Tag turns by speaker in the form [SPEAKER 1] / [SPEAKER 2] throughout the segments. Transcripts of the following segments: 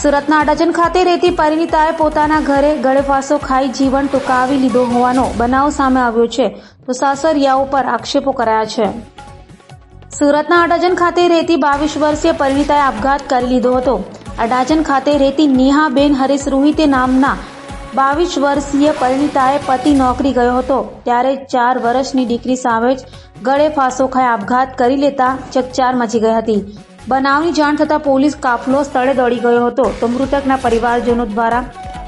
[SPEAKER 1] સુરતના અડાજણ ખાતે રહેતી પરિણીતાએ પોતાના ઘરે ગળેફાંસો ખાઈ જીવન ટૂંકાવી લીધો હોવાનો બનાવ સામે આવ્યો છે, તો સાસરિયાઓ પર આક્ષેપો કરાયા છે. સુરતના અડાજણ ખાતે રહેતી 22 વર્ષીય પરિણીતાએ આપઘાત કરી લીધો હતો. અડાજણ ખાતે રહેતી નેહાબેન હરેશ રોહિતે નામના 22 વર્ષીય પરિણીતાએ પતિ નોકરી ગયો હતો ત્યારે 4 વર્ષની દીકરી સામે જ ગળેફાંસો ખાઈ આપઘાત કરી લેતા ચકચાર મચી ગઈ હતી. બનાવની જાણ થતાં પોલીસ કાફલો સ્થળે દોડી ગયો હતો, તો મૃતકના પરિવારજનો દ્વારા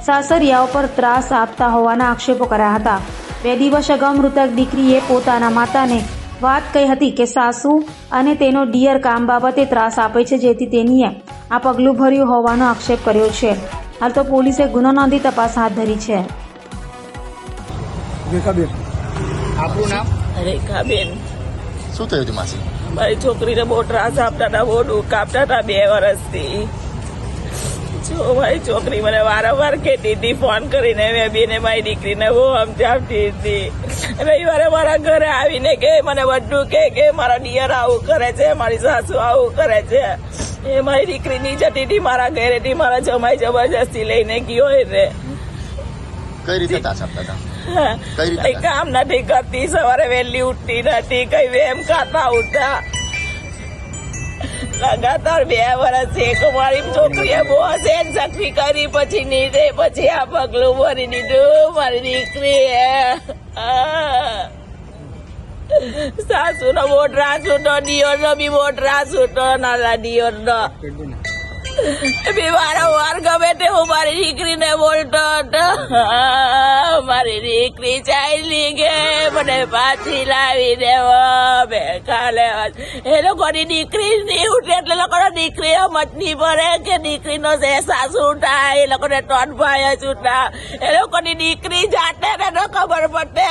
[SPEAKER 1] સાસરિયાઓ પર ત્રાસ આપતા હોવાના આક્ષેપો કર્યા હતા. 2 દિવસ અગાઉ મૃતક દીકરીએ પોતાના માતાને વાત કહી હતી કે સાસુ અને તેનો દિયર કામ બાબતે ત્રાસ આપે છે, જેથી તેણીએ આ પગલું ભર્યું હોવાનો આક્ષેપ કર્યો છે. હાલ તો પોલીસે ગુનો નોંધી તપાસ હાથ ધરી છે.
[SPEAKER 2] રેખાબેન,
[SPEAKER 3] આપણું નામ?
[SPEAKER 4] રેખાબેન,
[SPEAKER 3] શું થયું હતું માસી?
[SPEAKER 4] મારી છોકરીને બહુ ત્રાસ આપતા હતા, બહુ દુઃખ આપતા હતા 2 વર્ષથી. જો મારી છોકરી મને વારંવાર કહેતી હતી, ફોન કરીને મેં બેને મારી દીકરીને બહુ સમજાવતી હતી. રવિવારે મારા ઘરે આવીને કે મને બધું કે મારા દિયર આવું કરે છે, મારી સાસુ આવું કરે છે. એ મારી દીકરી ની જતી હતી મારા ઘરેથી, મારા જમાઈ જબરજસ્તી લઈને ગયો એને.
[SPEAKER 3] કઈ રીતે ત્રાસ આપતા હતા? કઈ રીતે?
[SPEAKER 4] કઈ કામ નથી કરતી, સવારે વહેલી ઉઠતી નથી, કઈ વેમ ખાતા ઉઠતા. લગાતાર 2 વર્ષ એક મારી છોકરીએ બહુ સેન સખી કરી, પછી નીચે પછી આ પગલું ભરી દીધું. મારી દીકરી સાસુ નો બહુ ત્રાસ ઉઠો, દિયોર નો બી બહુ ત્રાસ ઉઠો, નાના દિયોર નો બી વારંવાર ગમે તે હું મારી દીકરીને બોલતો હતો. મારી દીકરી ચાલી ગઈ, મને પાછી લાવી દેવો. મેં કાલે એ લોકોની દીકરી નહીં ઉઠે એટલે લોકોને દીકરી સમજ નહીં પડે કે દીકરીનો જે સાસુ ઉઠા એ લોકોને 3 ભાઈ જ ઉઠા. એ લોકોની દીકરી જાતે ને ખબર પડે.